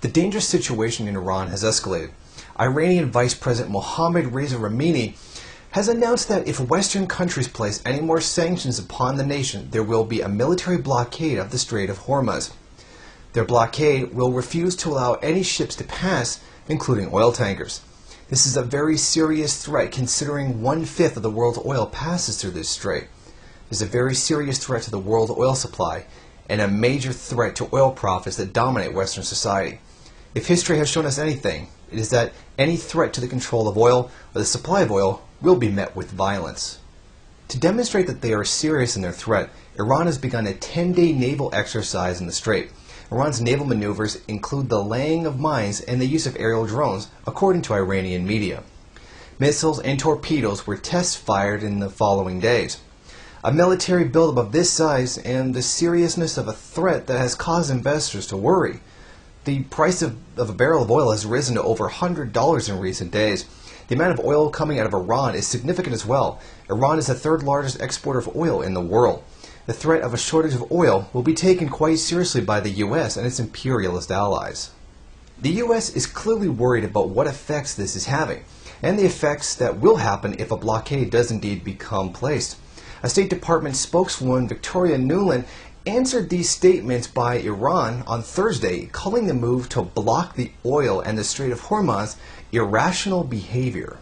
The dangerous situation in Iran has escalated. Iranian Vice President Mohammad Reza Rahimi has announced that if Western countries place any more sanctions upon the nation, there will be a military blockade of the Strait of Hormuz. Their blockade will refuse to allow any ships to pass, including oil tankers. This is a very serious threat considering 1/5 of the world's oil passes through this strait. It is a very serious threat to the world oil supply and a major threat to oil profits that dominate Western society. If history has shown us anything, it is that any threat to the control of oil or the supply of oil will be met with violence. To demonstrate that they are serious in their threat, Iran has begun a 10-day naval exercise in the strait. Iran's naval maneuvers include the laying of mines and the use of aerial drones, according to Iranian media. Missiles and torpedoes were test fired in the following days. A military buildup of this size and the seriousness of a threat that has caused investors to worry. The price of a barrel of oil has risen to over $100 in recent days. The amount of oil coming out of Iran is significant as well. Iran is the third largest exporter of oil in the world. The threat of a shortage of oil will be taken quite seriously by the U.S. and its imperialist allies. The U.S. is clearly worried about what effects this is having, and the effects that will happen if a blockade does indeed become placed. A State Department spokeswoman, Victoria Nuland, answered these statements by Iran on Thursday, calling the move to block the oil and the Strait of Hormuz irrational behavior.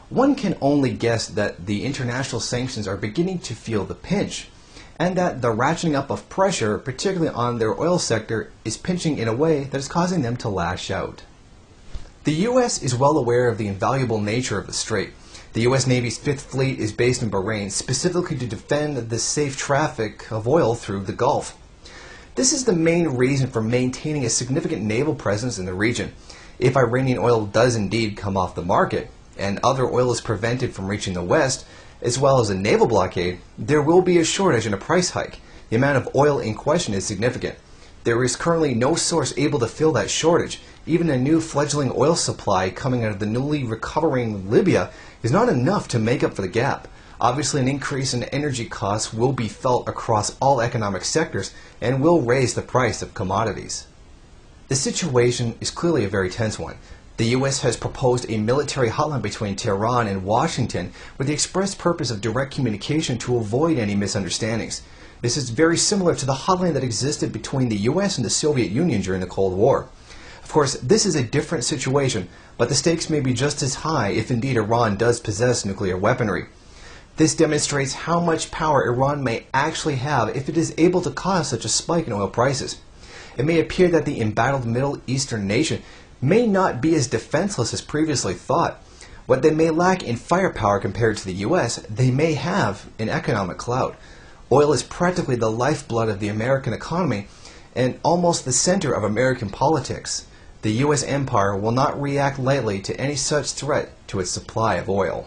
One can only guess that the international sanctions are beginning to feel the pinch, and that the ratcheting up of pressure, particularly on their oil sector, is pinching in a way that is causing them to lash out. The U.S. is well aware of the invaluable nature of the strait. The U.S. Navy's Fifth Fleet is based in Bahrain specifically to defend the safe traffic of oil through the Gulf. This is the main reason for maintaining a significant naval presence in the region. If Iranian oil does indeed come off the market, and other oil is prevented from reaching the West, as well as a naval blockade, there will be a shortage and a price hike. The amount of oil in question is significant. There is currently no source able to fill that shortage. Even a new fledgling oil supply coming out of the newly recovering Libya is not enough to make up for the gap. Obviously, an increase in energy costs will be felt across all economic sectors and will raise the price of commodities. The situation is clearly a very tense one. The U.S. has proposed a military hotline between Tehran and Washington with the express purpose of direct communication to avoid any misunderstandings. This is very similar to the hotline that existed between the U.S. and the Soviet Union during the Cold War. Of course, this is a different situation, but the stakes may be just as high if indeed Iran does possess nuclear weaponry. This demonstrates how much power Iran may actually have if it is able to cause such a spike in oil prices. It may appear that the embattled Middle Eastern nation may not be as defenseless as previously thought. What they may lack in firepower compared to the U.S., they may have in economic clout. Oil is practically the lifeblood of the American economy and almost the center of American politics. The U.S. empire will not react lightly to any such threat to its supply of oil.